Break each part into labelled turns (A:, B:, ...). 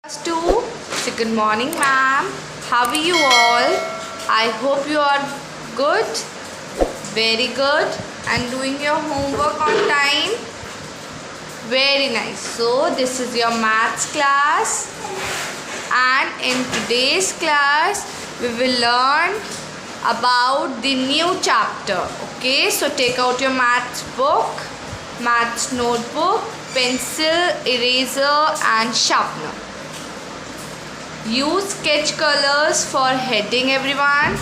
A: 2. So good morning, ma'am. How are you all? I hope you are good, very good, and doing your homework on time. Very nice. So this is your maths class, and in today's class we will learn about the new chapter. Okay, so take out your maths book, maths notebook, pencil, eraser and sharpener. Use sketch colors for heading, everyone.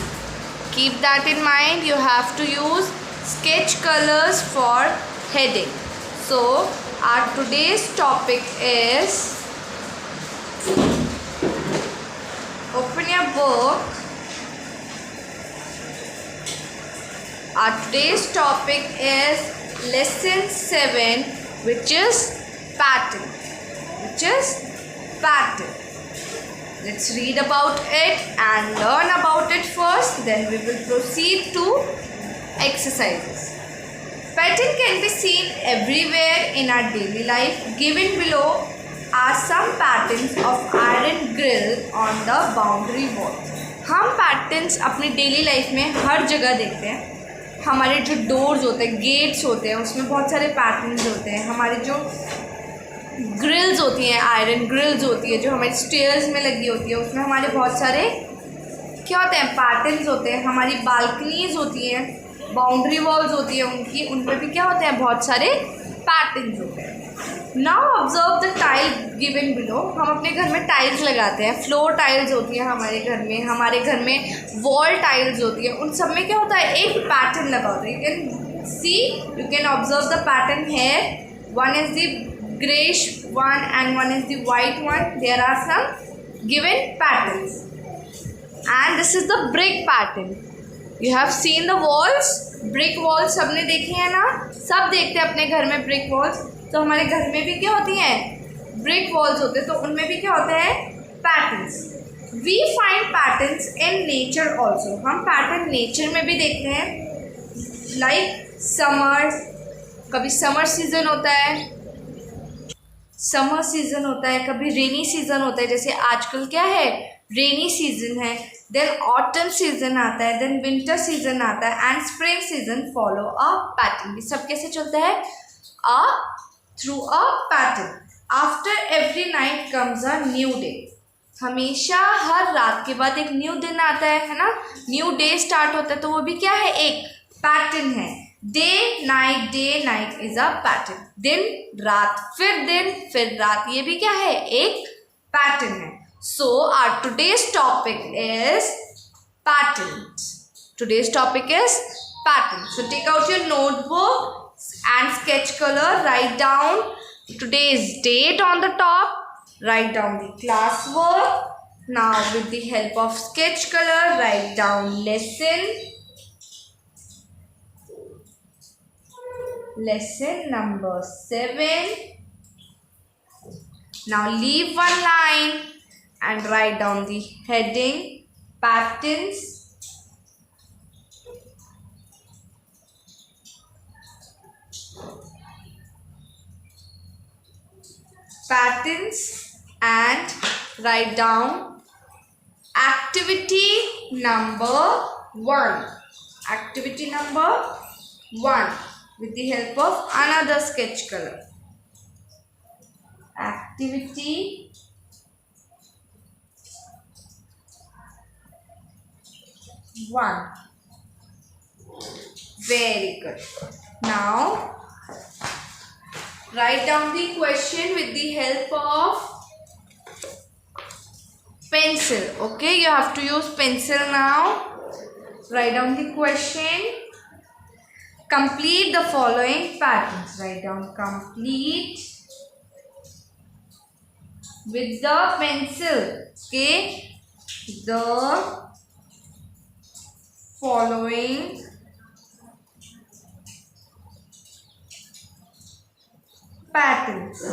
A: Keep that in mind. You have to use sketch colors for heading. So our today's topic is, open your book. Our today's topic is lesson 7, which is pattern. Let's read about it and learn about it first, then we will proceed to exercises. Pattern can be seen everywhere in our daily life. Given below are some patterns of iron grill on the boundary wall. हम patterns अपनी daily life में हर जगह देखते हैं. हमारे जो doors होते हैं, गेट्स होते हैं, उसमें बहुत सारे पैटर्न्स होते हैं. हमारे जो ग्रिल्स होती हैं, आयरन ग्रिल्स होती है जो हमारी स्टेयर्स में लगी होती है, उसमें हमारे बहुत सारे क्या होते हैं, पैटर्न्स होते हैं. हमारी बालकनीज होती हैं, बाउंड्री वॉल्स होती है उनकी, उन पर भी क्या होते हैं, बहुत सारे पैटर्न्स होते हैं. Now observe the tile given below. हम अपने घर में टाइल्स लगाते हैं, फ्लोर टाइल्स होती है हमारे घर में वॉल टाइल्स होती है. उन सब में क्या होता है, एक पैटर्न लगा होता है. You can see, you can observe the pattern here. One is the grayish one and one is the white one. There are some given patterns, and this is the brick pattern. You have seen the walls, brick walls. सबने देखी है ना, सब देखते हैं अपने घर में brick walls. तो हमारे घर में भी क्या होती हैं, brick walls होते हैं. तो उनमें भी क्या होते हैं, patterns. We find patterns in nature also. हम pattern nature में भी देखते हैं. Like summer, कभी summer season होता है, कभी रेनी सीजन होता है. जैसे आजकल क्या है, रेनी सीजन है. देन ऑटम सीजन आता है, देन विंटर सीजन आता है, and spring season follow a pattern. ये सब कैसे चलता है, through a pattern. After every night comes a new day. हमेशा हर रात के बाद एक न्यू दिन आता है ना, न्यू डे स्टार्ट होता है. तो वो भी क्या है, एक पैटर्न है. Day night is a pattern. दिन रात, फिर रात, ये भी क्या है, एक पैटर्न है. So our today's topic is patterns. So take out your notebook and sketch colour. Write down today's date on the top. Write down the class work. Now with the help of sketch color, write down lesson number 7. Now leave one line and write down the heading patterns. And write down activity number 1. With the help of another sketch color. Activity 1. Very good. Now write down the question with the help of pencil. Okay, you have to use pencil now. Write down the question. Complete the following patterns. Write down complete with the pencil. Okay, the following patterns.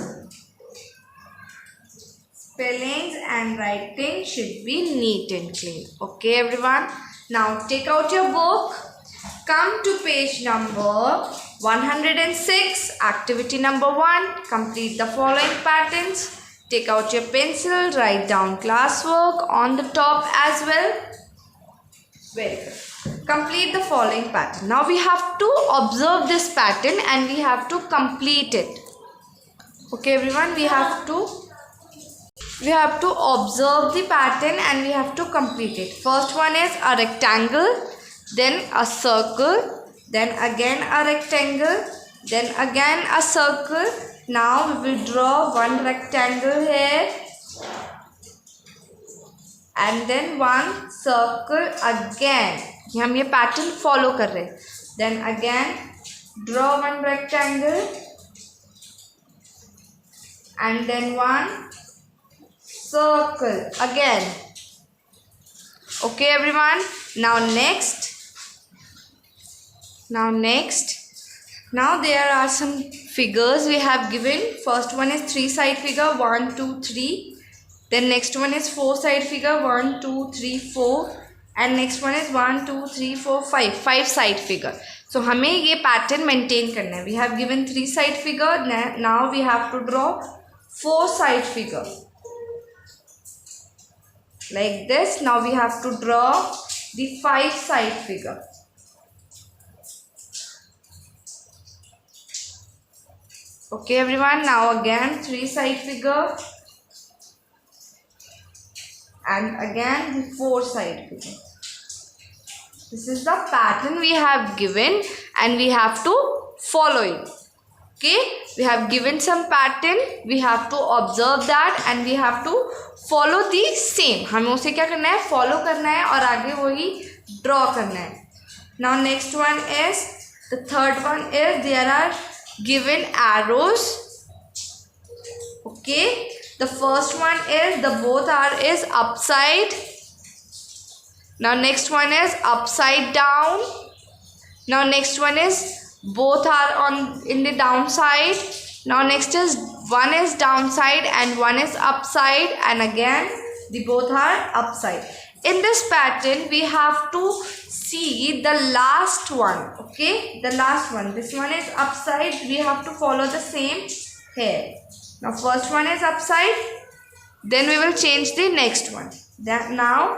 A: Spellings and writing should be neat and clean. Okay, everyone. Now take out your book. Come to page number 106. Activity number 1. Complete the following patterns. Take out your pencil, write down classwork on the top as well. Very good. Complete the following pattern. Now we have to observe this pattern and we have to complete it. Okay everyone, we have to observe the pattern and we have to complete it. First one is a rectangle, then a circle, then again a rectangle, then again a circle. Now we will draw one rectangle here and then one circle again. हम ये pattern follow कर रहे हैं. Then again draw one rectangle and then one circle again. Okay everyone. Now there are some figures we have given. First one is 3-side figure 1 2 3. Then next one is 4-side figure 1 2 3 4. And next one is 1 2 3 4 5. 5-side figure. So हमें ये pattern maintain करना है. We have given 3-side figure. Now we have to draw 4-side figure. Like this. Now we have to draw the 5-side figure. Okay everyone, now again 3-side figure and again the 4-side figure. This is the pattern we have given and we have to follow it. Okay, we have given some pattern, we have to observe that and we have to follow the same. हमें उसे क्या करना है, follow करना है और आगे वही draw करना है. Now next one is, the third one is, there are given arrows. Okay, the first one is the both are is upside. Now next one is upside down. Now next one is both are on in the downside. Now next is one is downside and one is upside and again the both are upside. In this pattern we have to see the last one. Okay, the last one, this one is upside, we have to follow the same here. Now first one is upside, then we will change the next one. Now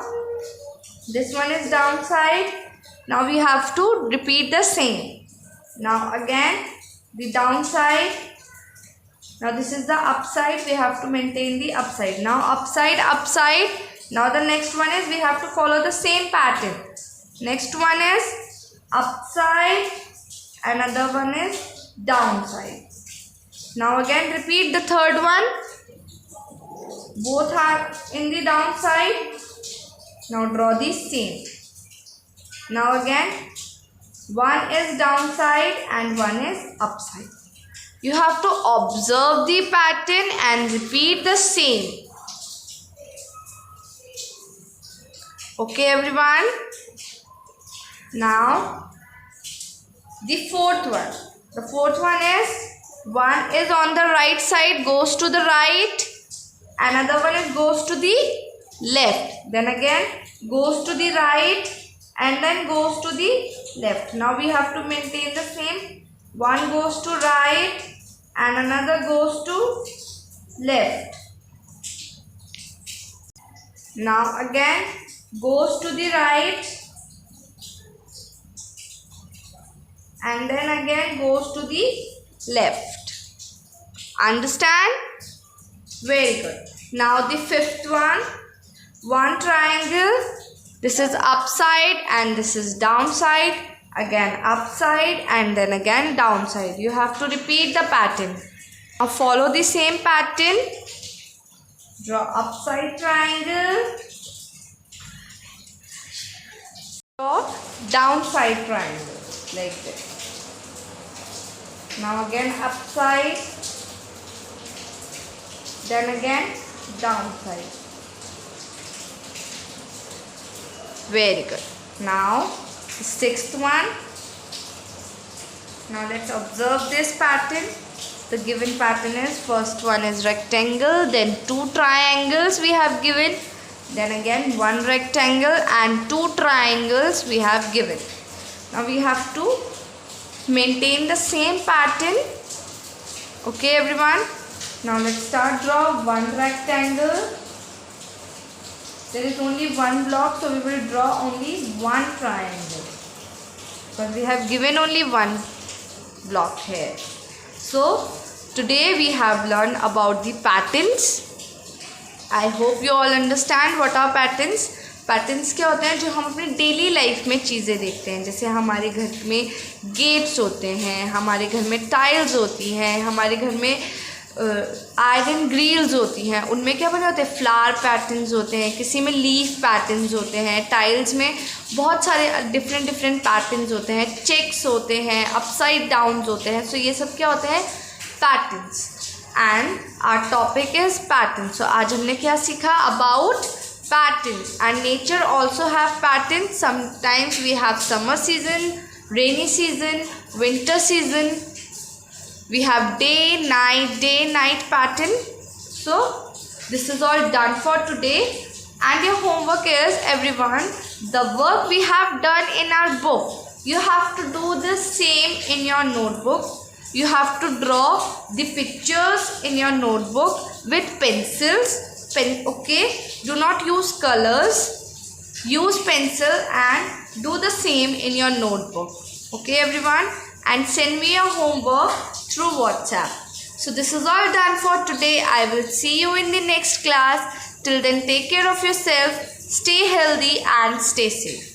A: this one is downside, now we have to repeat the same. Now again the downside, now this is the upside, we have to maintain the upside. Now upside, upside. Now the next one is we have to follow the same pattern. Next one is upside, another one is downside. Now again repeat the third one. Both are in the downside. Now draw the same. Now again one is downside and one is upside. You have to observe the pattern and repeat the same. Okay everyone. Now the fourth one. The fourth one is on the right side, goes to the right. Another one is goes to the left. Then again goes to the right and then goes to the left. Now we have to maintain the same. One goes to right and another goes to left. Now again goes to the right and then again goes to the left. Understand? Very good. Now the fifth one, one triangle. This is upside and this is downside. Again upside and then again downside. You have to repeat the pattern. Now follow the same pattern. Draw upside triangle. Draw downside triangle like this. Now again upside, then again downside. Very good. Now the sixth one. Now let's observe this pattern. The given pattern is, first one is rectangle, then two triangles we have given, then again one rectangle and two triangles we have given. Now we have to maintain the same pattern. Okay everyone. Now let's start draw one rectangle. There is only one block, so we will draw only one triangle. But we have given only one block here. So today we have learned about the patterns. I hope you all understand what are patterns. Patterns क्या होते हैं? जो हम अपने daily life में चीज़ें देखते हैं, जैसे हमारे घर में गेट्स होते हैं, हमारे घर में टाइल्स होती हैं, हमारे घर में आयरन ग्रिल्स होती हैं, उनमें क्या बने होते हैं? फ्लावर पैटर्न्स होते हैं, किसी में लीफ पैटर्न्स होते हैं, टाइल्स में बहुत सारे डिफरेंट पैटर्न्स होते हैं, चेक्स होते हैं, अपसाइड डाउन्स होते हैं. सो ये सब क्या होते हैं? Patterns. And our topic is pattern. So आज हमने क्या सीखा? About patterns. And nature also have patterns. Sometimes we have summer season, rainy season, winter season. We have day night pattern. So this is all done for today, and your homework is, everyone, the work we have done in our book, you have to do the same in your notebook. You have to draw the pictures in your notebook with pencils. Okay, do not use colors, use pencil and do the same in your notebook. Okay everyone, and send me your homework through WhatsApp. So this is all done for today. I will see you in the next class. Till then, take care of yourself, stay healthy and stay safe.